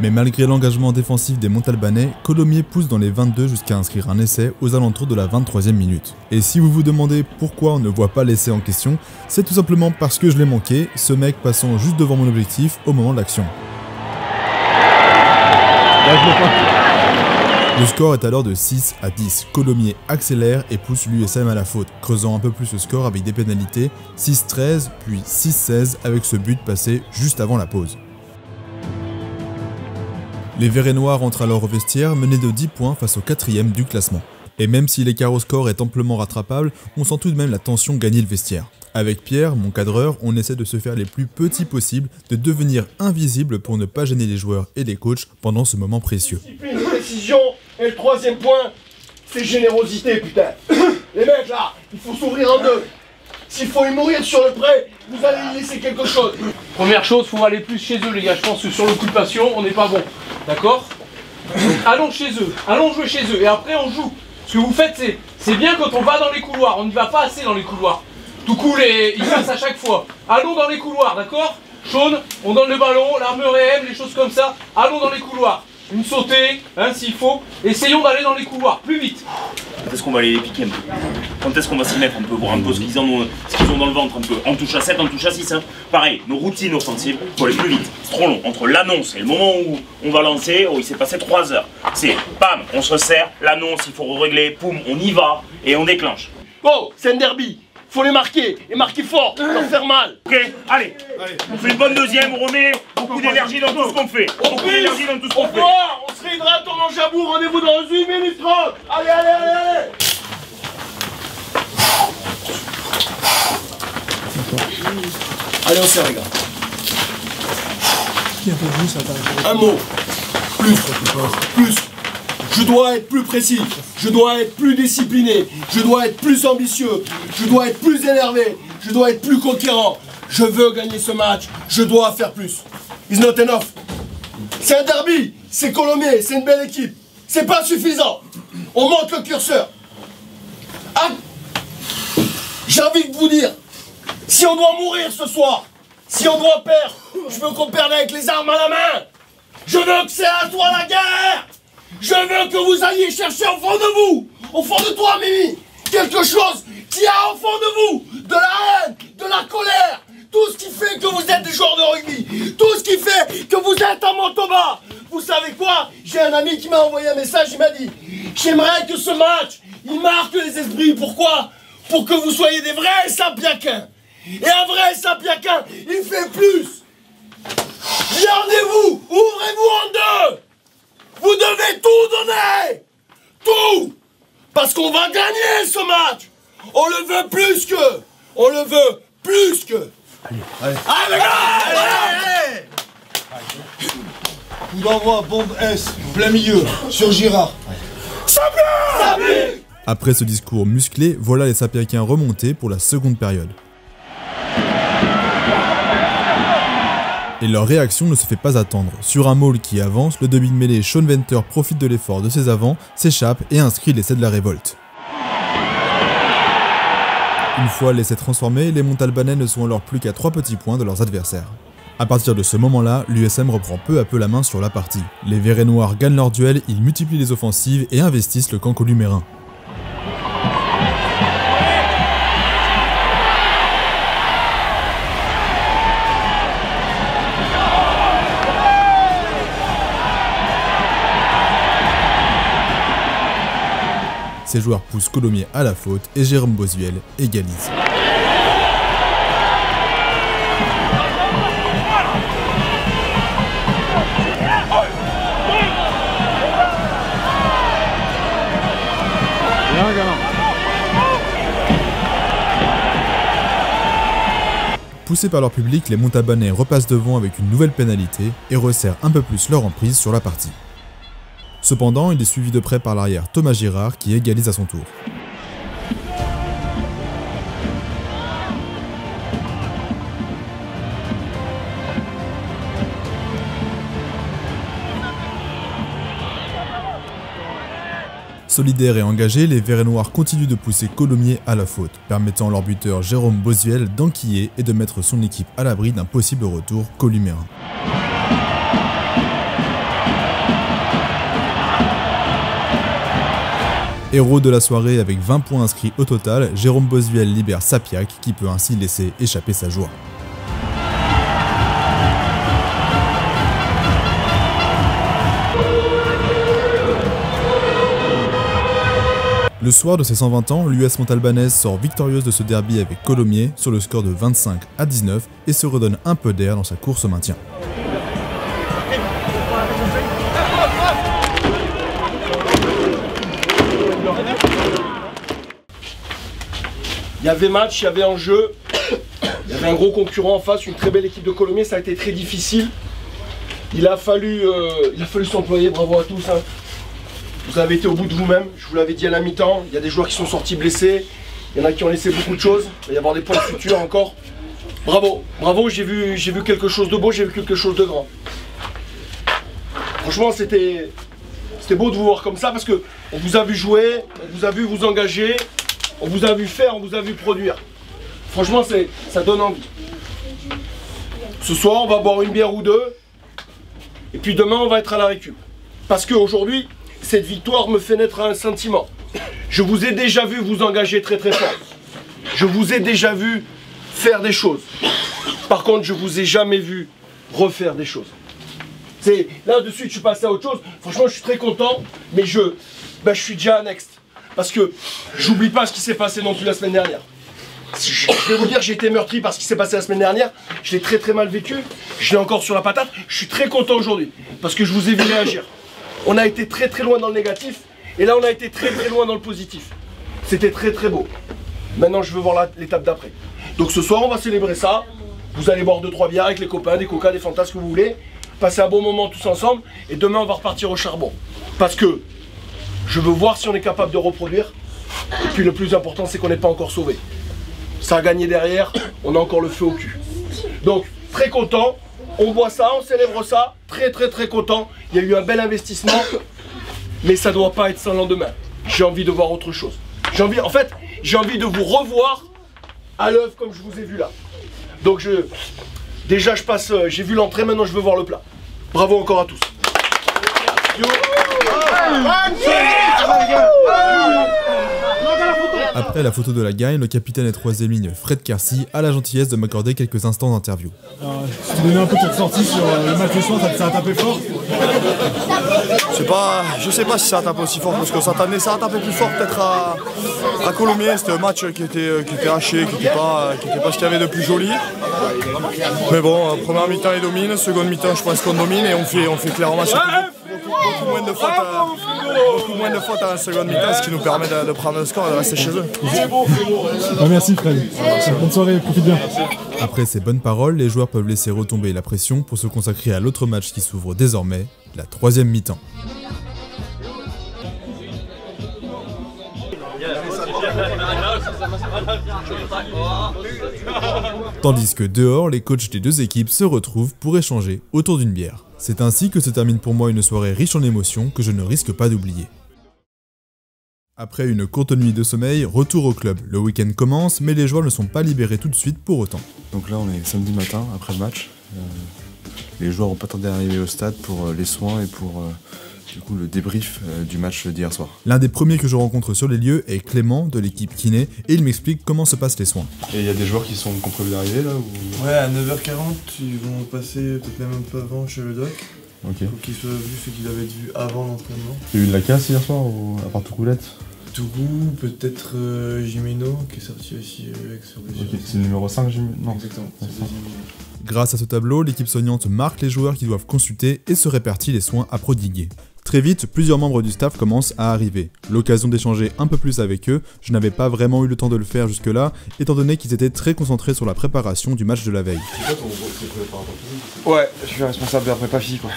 Mais malgré l'engagement défensif des Montalbanais, Colomiers pousse dans les 22 jusqu'à inscrire un essai aux alentours de la 23e minute. Et si vous vous demandez pourquoi on ne voit pas l'essai en question, c'est tout simplement parce que je l'ai manqué, ce mec passant juste devant mon objectif au moment de l'action. Le score est alors de 6 à 10. Colomiers accélère et pousse l'USM à la faute, creusant un peu plus le score avec des pénalités, 6-13 puis 6-16 avec ce but passé juste avant la pause. Les Verts et Noirs entrent alors au vestiaire menés de 10 points face au 4e du classement. Et même si l'écart au score est amplement rattrapable, on sent tout de même la tension gagner le vestiaire. Avec Pierre, mon cadreur, on essaie de se faire les plus petits possibles, de devenir invisible pour ne pas gêner les joueurs et les coachs pendant ce moment précieux. Une précision, et le 3e point, c'est générosité, putain. Les mecs là, il faut s'ouvrir en deux. S'il faut y mourir sur le prêt, vous allez y laisser quelque chose. Première chose, faut aller plus chez eux les gars, je pense que sur l'occupation, on n'est pas bon. D'accord? allons chez eux, allons jouer chez eux, et après on joue. Ce que vous faites, c'est bien quand on va dans les couloirs, on n'y va pas assez dans les couloirs. Tout cool et il passe à chaque fois. Allons dans les couloirs, d'accord? Sean, on donne le ballon, l'armure aime, les choses comme ça. Allons dans les couloirs. Une sautée, hein, s'il faut. Essayons d'aller dans les couloirs, plus vite. Quand est-ce qu'on va aller les piquer un peu? Quand est-ce qu'on va s'y mettre un peu, voir un peu ce qu'ils ont dans le ventre un peu? On touche à 7, on touche à 6. Hein. Pareil, nos routines offensives, il faut aller plus vite. C'est trop long. Entre l'annonce et le moment où on va lancer, il s'est passé 3 heures. C'est bam, on se resserre, l'annonce, il faut régler, poum, on y va et on déclenche. Oh, c'est un derby. Faut les marquer, et marquer fort, leur faire mal. Ok, allez, on fait une bonne deuxième, on remet beaucoup d'énergie dans tout ce qu'on fait. On se réhydrate, on mange à bout, rendez-vous dans 1 minute 30. Allez, allez, allez, allez. Allez, on sert les gars. Un mot. Plus. Je dois être plus précis, je dois être plus discipliné, je dois être plus ambitieux, je dois être plus énervé, je dois être plus conquérant. Je veux gagner ce match, je dois faire plus. It's not enough. C'est un derby, c'est Colomiers, c'est une belle équipe. C'est pas suffisant. On monte le curseur. Ah, j'ai envie de vous dire, si on doit mourir ce soir, si on doit perdre, je veux qu'on perde avec les armes à la main. Je veux que c'est à toi la guerre. Je veux que vous alliez chercher au fond de vous, au fond de toi, Mimi, quelque chose qui a au fond de vous, de la haine, de la colère, tout ce qui fait que vous êtes des joueurs de rugby, tout ce qui fait que vous êtes un Montauban. Vous savez quoi? J'ai un ami qui m'a envoyé un message, il m'a dit « J'aimerais que ce match, il marque les esprits. » Pourquoi? Pour que vous soyez des vrais Sapiaquins. Et un vrai Sapiaquin, il fait plus. Regardez-vous, ouvrez-vous en deux. Vous devez tout donner! Tout! Parce qu'on va gagner ce match! On le veut plus que! On le veut plus que! Allez, les gars! Allez! Coup d'envoi, bombe S, plein milieu, sur Girard. Sapien! Après ce discours musclé, voilà les Sapiaquiens remontés pour la seconde période. Et leur réaction ne se fait pas attendre. Sur un maul qui avance, le demi de mêlée Sean Venter profite de l'effort de ses avants, s'échappe et inscrit l'essai de la révolte. Une fois l'essai transformé, les Montalbanais ne sont alors plus qu'à 3 petits points de leurs adversaires. A partir de ce moment-là, l'USM reprend peu à peu la main sur la partie. Les Verts et Noirs gagnent leur duel, ils multiplient les offensives et investissent le camp columérin. Ces joueurs poussent Colomiers à la faute et Jérôme Bossuel égalise. Poussés par leur public, les Montalbanais repassent devant avec une nouvelle pénalité et resserrent un peu plus leur emprise sur la partie. Cependant, il est suivi de près par l'arrière Thomas Girard qui égalise à son tour. Solidaires et engagés, les Verts et Noirs continuent de pousser Colomiers à la faute, permettant leur buteur Jérôme Bossuel d'enquiller et de mettre son équipe à l'abri d'un possible retour columérin. Héros de la soirée avec 20 points inscrits au total, Jérôme Bossuel libère Sapiac qui peut ainsi laisser échapper sa joie. Le soir de ses 120 ans, l'US Montalbanaise sort victorieuse de ce derby avec Colomiers sur le score de 25-19 et se redonne un peu d'air dans sa course au maintien. Il y avait match, il y avait enjeu, il y avait un gros concurrent en face, une très belle équipe de Colomiers, ça a été très difficile. Il a fallu s'employer, bravo à tous. Hein. Vous avez été au bout de vous-même, je vous l'avais dit à la mi-temps, il y a des joueurs qui sont sortis blessés, il y en a qui ont laissé beaucoup de choses, il va y avoir des points de futur encore. Bravo, bravo, j'ai vu quelque chose de beau, j'ai vu quelque chose de grand. Franchement, c'était C'était beau de vous voir comme ça parce que on vous a vu jouer, on vous a vu vous engager, on vous a vu faire, on vous a vu produire. Franchement, ça donne envie. Ce soir, on va boire une bière ou deux. Et puis demain, on va être à la récup. Parce qu'aujourd'hui, cette victoire me fait naître un sentiment. Je vous ai déjà vu vous engager très très fort. Je vous ai déjà vu faire des choses. Par contre, je vous ai jamais vu refaire des choses. Là, de suite, je suis passé à autre chose. Franchement, je suis très content, mais je suis déjà à next. Parce que j'oublie pas ce qui s'est passé non plus la semaine dernière. Je vais vous dire, j'ai été meurtri par ce qui s'est passé la semaine dernière. Je l'ai très très mal vécu. Je l'ai encore sur la patate. Je suis très content aujourd'hui. Parce que je vous ai vu réagir. On a été très très loin dans le négatif. Et là, on a été très très loin dans le positif. C'était très très beau. Maintenant, je veux voir l'étape d'après. Donc ce soir, on va célébrer ça. Vous allez boire 2-3 bières avec les copains, des coca, des fantas, ce que vous voulez. Passer un bon moment tous ensemble. Et demain, on va repartir au charbon. Parce que je veux voir si on est capable de reproduire. Et puis le plus important, c'est qu'on n'est pas encore sauvé. Ça a gagné derrière, on a encore le feu au cul. Donc, très content, on boit ça, on célèbre ça, très très très content. Il y a eu un bel investissement, mais ça ne doit pas être sans lendemain. J'ai envie de voir autre chose. J'ai envie de vous revoir à l'œuvre comme je vous ai vu là. Donc déjà je passe, j'ai vu l'entrée, maintenant je veux voir le plat. Bravo encore à tous. Après la photo de la gagne, le capitaine et troisième ligne Fred Kersey a la gentillesse de m'accorder quelques instants d'interview. Si tu donnais un peu ton ressenti sur le match de soir, ça a tapé fort? Je sais pas si ça a tapé aussi fort parce que ça a tapé plus fort peut-être à Colomiers. C'était un match qui était haché, qui n'était pas ce qu'il y avait de plus joli. Mais bon, première mi-temps il domine, seconde mi-temps je pense qu'on domine et on fait clairement beaucoup moins de fautes à la seconde mi-temps, ce qui nous permet de prendre le score et de rester chez eux. Merci Fred. Bonne soirée, profite bien. Après ces bonnes paroles, les joueurs peuvent laisser retomber la pression pour se consacrer à l'autre match qui s'ouvre désormais, la troisième mi-temps. Tandis que dehors, les coachs des deux équipes se retrouvent pour échanger autour d'une bière. C'est ainsi que se termine pour moi une soirée riche en émotions que je ne risque pas d'oublier. Après une courte nuit de sommeil, retour au club. Le week-end commence, mais les joueurs ne sont pas libérés tout de suite pour autant. Donc là, on est samedi matin, après le match. Les joueurs ont pas tardé à arriver au stade pour les soins et pour du coup le débrief du match d'hier soir. L'un des premiers que je rencontre sur les lieux est Clément de l'équipe kiné et il m'explique comment se passent les soins. Et il y a des joueurs qui ont prévu d'arriver là ou... Ouais, à 9h40, ils vont passer peut-être même un peu avant chez le doc. Ok. Pour qu'ils soient vus ceux qu'ils avaient vus avant l'entraînement. Il y a eu de la casse hier soir ou à part Toucoulette? Tougou, peut-être Jimeno qui est sorti aussi avec sur blessure. Ok, c'est le numéro 5 Jimeno? Non. Exactement, c'est le deuxième. Grâce à ce tableau, l'équipe soignante marque les joueurs qui doivent consulter et se répartit les soins à prodiguer. Très vite, plusieurs membres du staff commencent à arriver. L'occasion d'échanger un peu plus avec eux, je n'avais pas vraiment eu le temps de le faire jusque-là, étant donné qu'ils étaient très concentrés sur la préparation du match de la veille. C'est quoi ton préparateur physique? Ouais, je suis responsable de la prépa physique, ouais.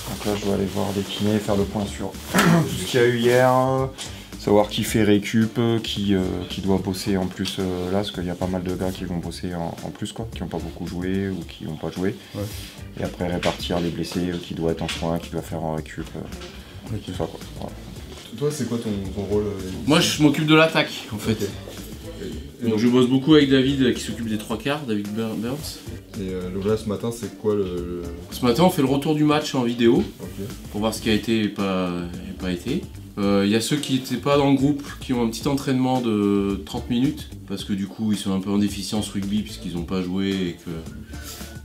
Donc là, je dois aller voir des kinés, faire le point sur tout ce qu'il y a eu hier, savoir qui fait récup, qui doit bosser en plus là, parce qu'il y a pas mal de gars qui vont bosser en plus, quoi, qui n'ont pas beaucoup joué ou qui n'ont pas joué. Ouais. Et après répartir les blessés, qui doit être en soins, qui doit faire en récup, tout ça, quoi. Voilà. Toi, c'est quoi ton rôle Moi, je m'occupe de l'attaque, en fait. Okay. Donc je bosse beaucoup avec David qui s'occupe des 3/4, David Burns. Et là ce matin c'est quoi le... Ce matin on fait le retour du match en vidéo, pour voir ce qui a été et pas été. Il y a ceux qui n'étaient pas dans le groupe qui ont un petit entraînement de 30 minutes parce que du coup ils sont un peu en déficience rugby puisqu'ils n'ont pas joué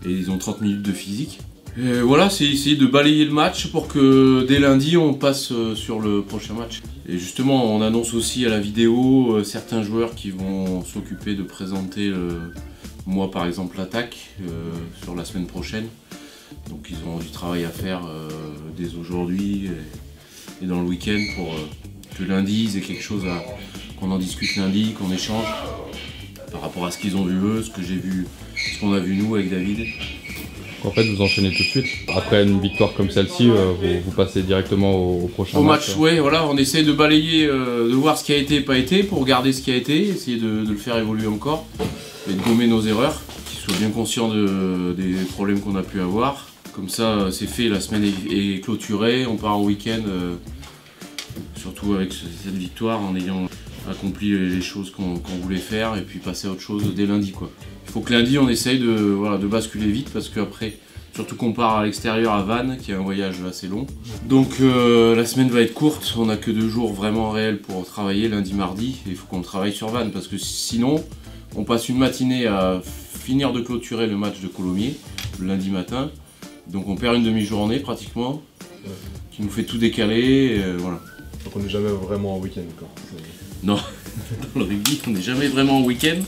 et ils ont 30 minutes de physique. Et voilà, c'est essayer de balayer le match pour que dès lundi on passe sur le prochain match. Et justement on annonce aussi à la vidéo certains joueurs qui vont s'occuper de présenter moi par exemple l'attaque sur la semaine prochaine. Donc ils ont du travail à faire dès aujourd'hui et dans le week-end pour que lundi ils aient quelque chose qu'on en discute lundi, qu'on échange par rapport à ce qu'ils ont vu eux, ce que j'ai vu, ce qu'on a vu nous avec David. En fait, vous enchaînez tout de suite. Après une victoire comme celle-ci, vous passez directement au prochain match. Ouais, voilà, on essaie de balayer, de voir ce qui a été et pas été, pour regarder ce qui a été, essayer de le faire évoluer encore, et de gommer nos erreurs, qu'ils soient bien conscients des problèmes qu'on a pu avoir, Comme ça, c'est fait, la semaine est clôturée, on part en week-end, surtout avec cette victoire, en ayant accompli les choses qu'on voulait faire et puis passer à autre chose dès lundi, quoi. Il faut que lundi, on essaye de basculer vite parce qu'après, surtout qu'on part à l'extérieur à Vannes, qui est un voyage assez long. Donc la semaine va être courte, on n'a que 2 jours vraiment réels pour travailler, lundi, mardi, et il faut qu'on travaille sur Vannes parce que sinon, on passe une matinée à finir de clôturer le match de Colomiers, le lundi matin. Donc on perd une demi-journée pratiquement, qui nous fait tout décaler, voilà. Donc on n'est jamais vraiment en week-end encore. Non, dans le rugby, on n'est jamais vraiment en week-end,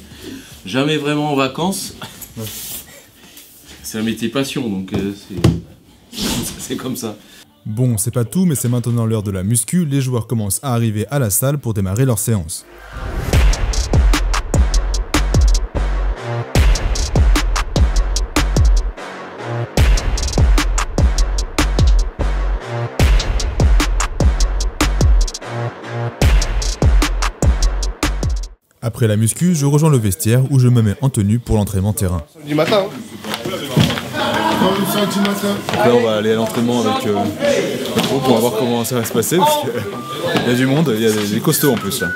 jamais vraiment en vacances. Ouais. C'est un métier passion, donc c'est comme ça. Bon, c'est pas tout, mais c'est maintenant l'heure de la muscu. Les joueurs commencent à arriver à la salle pour démarrer leur séance. Après la muscu, je rejoins le vestiaire où je me mets en tenue pour l'entraînement terrain. Du matin. Là, on va aller à l'entraînement avec le groupe, on va voir comment ça va se passer parce qu'il y a du monde, il y a des costauds en plus là.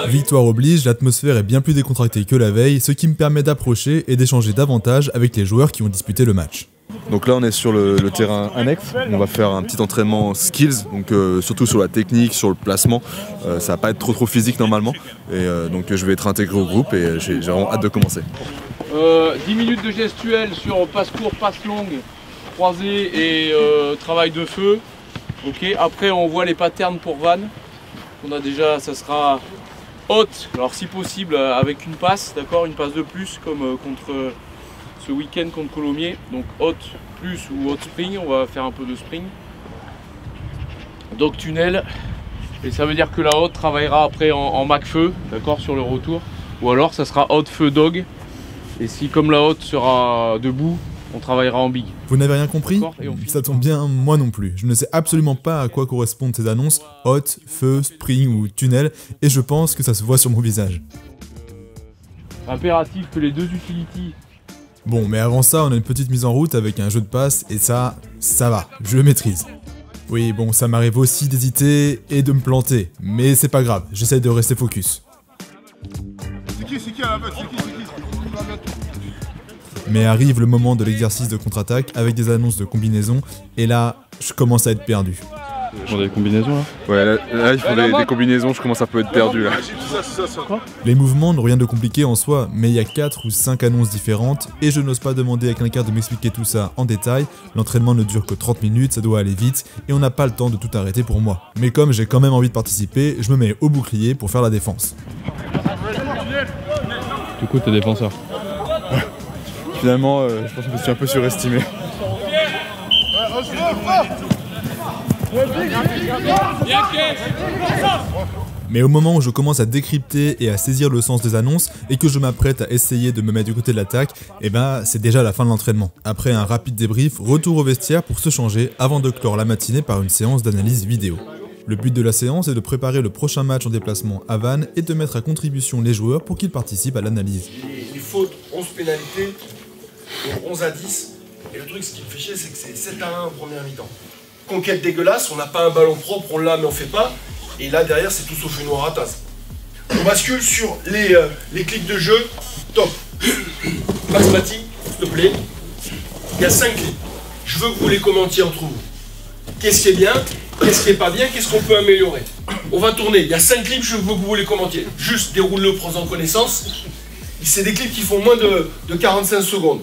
Victoire oblige, l'atmosphère est bien plus décontractée que la veille, ce qui me permet d'approcher et d'échanger davantage avec les joueurs qui ont disputé le match. Donc là on est sur le terrain annexe, on va faire un petit entraînement skills, donc surtout sur la technique, sur le placement, ça va pas être trop physique normalement, et donc je vais être intégré au groupe et j'ai vraiment hâte de commencer. 10 minutes de gestuelle sur passe court, passe longue, croisée et travail de feu. Ok. Après on voit les patterns pour Vannes. On a déjà, ça sera haute, alors si possible avec une passe, d'accord, une passe de plus comme contre ce week-end contre Colomiers. Donc haute plus ou haute spring, on va faire un peu de spring. Donc tunnel, et ça veut dire que la haute travaillera après en mac feu, d'accord, sur le retour. Ou alors ça sera haute feu dog. Et si comme la haute sera debout, on travaillera en big. Vous n'avez rien compris? Ça tombe bien, moi non plus. Je ne sais absolument pas à quoi correspondent ces annonces, haute, feu, spring ou tunnel, et je pense que ça se voit sur mon visage. Impératif que les 2 utilities. Bon, mais avant ça, on a une petite mise en route avec un jeu de passe, et ça va, je le maîtrise. Oui, bon, ça m'arrive aussi d'hésiter et de me planter, mais c'est pas grave, j'essaye de rester focus. C'est qui à la bête? Mais arrive le moment de l'exercice de contre-attaque avec des annonces de combinaison, et là, je commence à être perdu. Ils font des combinaisons là? Ouais, là ils font des combinaisons, je commence un peu à être perdu là. Les mouvements n'ont rien de compliqué en soi, mais il y a 4 ou 5 annonces différentes, et je n'ose pas demander à quelqu'un de m'expliquer tout ça en détail. L'entraînement ne dure que 30 minutes, ça doit aller vite, et on n'a pas le temps de tout arrêter pour moi. Mais comme j'ai quand même envie de participer, je me mets au bouclier pour faire la défense. Du coup, t'es défenseur. Finalement, je pense que je me suis un peu surestimé. Mais au moment où je commence à décrypter et à saisir le sens des annonces et que je m'apprête à essayer de me mettre du côté de l'attaque, et ben c'est déjà la fin de l'entraînement. Après un rapide débrief, retour au vestiaire pour se changer avant de clore la matinée par une séance d'analyse vidéo. Le but de la séance est de préparer le prochain match en déplacement à Vannes et de mettre à contribution les joueurs pour qu'ils participent à l'analyse. Les fautes, 11 pénalités, 11 à 10. Et le truc, ce qui me fait chier, c'est que c'est 7 à 1 en première mi-temps. Conquête dégueulasse, on n'a pas un ballon propre, on l'a mais on fait pas. Et là derrière, c'est tout sauf une noire à tasse. On bascule sur les clics de jeu, top. Max Mati, s'il te plaît. Il y a 5 clics. Je veux que vous les commentiez entre vous. Qu'est-ce qui est bien? Qu'est-ce qui est pas bien? Qu'est-ce qu'on peut améliorer? On va tourner. Il y a 5 clips, je veux que vous les commentiez. Juste déroule-le, prends-en connaissance. C'est des clips qui font moins de 45 secondes.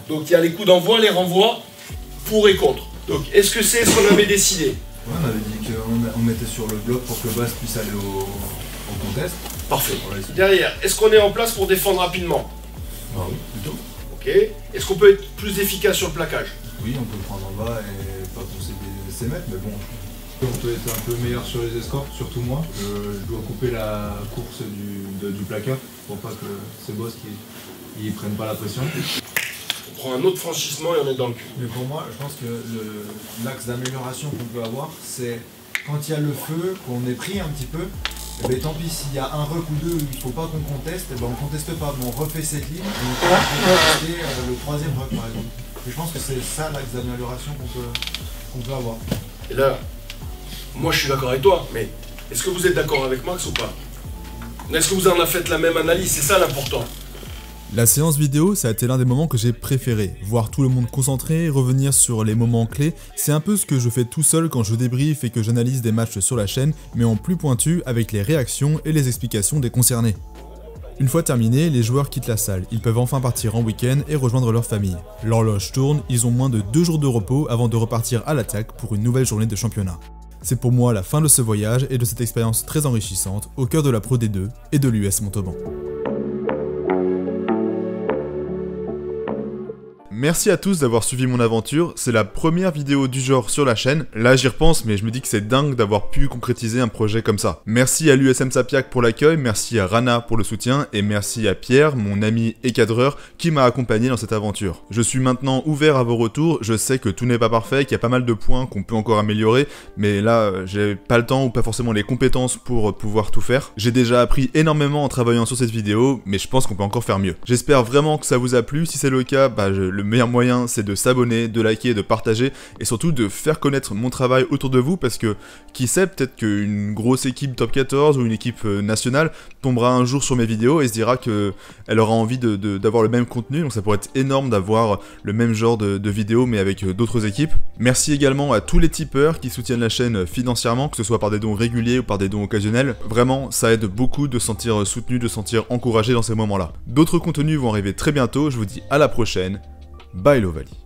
Donc il y a les coups d'envoi, les renvois, pour et contre. Donc est-ce que c'est ce qu'on avait décidé? Ouais, on avait dit qu'on mettait sur le bloc pour que Basse puisse aller au contest. Parfait. Derrière, est-ce qu'on est en place pour défendre rapidement? Ah oui, plutôt. Ok. Est-ce qu'on peut être plus efficace sur le plaquage? Oui, on peut le prendre en bas et pas concéder ses mètres, mais bon. On peut être un peu meilleur sur les escortes, surtout moi. Je dois couper la course du plaqueur pour pas que ces boss qui prennent pas la pression. On prend un autre franchissement et on est dans le cul. Mais pour moi, je pense que l'axe d'amélioration qu'on peut avoir, c'est quand il y a le feu, qu'on est pris un petit peu, et bien, tant pis, s'il y a un rec ou deux, il ne faut pas qu'on conteste, et ben on conteste pas, mais on refait cette ligne, et on peut contester le troisième rec par exemple. Et je pense que c'est ça l'axe d'amélioration qu'on peut avoir. Et là, moi je suis d'accord avec toi, mais est-ce que vous êtes d'accord avec Max ou pas? Est-ce que vous en avez fait la même analyse? C'est ça l'important. La séance vidéo, ça a été l'un des moments que j'ai préféré. Voir tout le monde concentré, revenir sur les moments clés, c'est un peu ce que je fais tout seul quand je débriefe et que j'analyse des matchs sur la chaîne, mais en plus pointu avec les réactions et les explications des concernés. Une fois terminé, les joueurs quittent la salle, ils peuvent enfin partir en week-end et rejoindre leur famille. L'horloge tourne, ils ont moins de 2 jours de repos avant de repartir à l'attaque pour une nouvelle journée de championnat. C'est pour moi la fin de ce voyage et de cette expérience très enrichissante au cœur de la Pro D2 et de l'US Montauban. Merci à tous d'avoir suivi mon aventure, c'est la première vidéo du genre sur la chaîne. Là j'y repense mais je me dis que c'est dingue d'avoir pu concrétiser un projet comme ça. Merci à l'USM Sapiac pour l'accueil, merci à Rana pour le soutien et merci à Pierre, mon ami et cadreur, qui m'a accompagné dans cette aventure. Je suis maintenant ouvert à vos retours, je sais que tout n'est pas parfait, qu'il y a pas mal de points qu'on peut encore améliorer, mais là j'ai pas le temps ou pas forcément les compétences pour pouvoir tout faire. J'ai déjà appris énormément en travaillant sur cette vidéo, mais je pense qu'on peut encore faire mieux. J'espère vraiment que ça vous a plu, si c'est le cas, le meilleur moyen c'est de s'abonner, de liker, de partager et surtout de faire connaître mon travail autour de vous parce que qui sait, peut-être qu'une grosse équipe top 14 ou une équipe nationale tombera un jour sur mes vidéos et se dira qu'elle aura envie d'avoir le même contenu, donc ça pourrait être énorme d'avoir le même genre de vidéos mais avec d'autres équipes. Merci également à tous les tipeurs qui soutiennent la chaîne financièrement, que ce soit par des dons réguliers ou par des dons occasionnels. Vraiment, ça aide beaucoup de se sentir soutenu, de se sentir encouragé dans ces moments-là. D'autres contenus vont arriver très bientôt, je vous dis à la prochaine. Bye Lovali.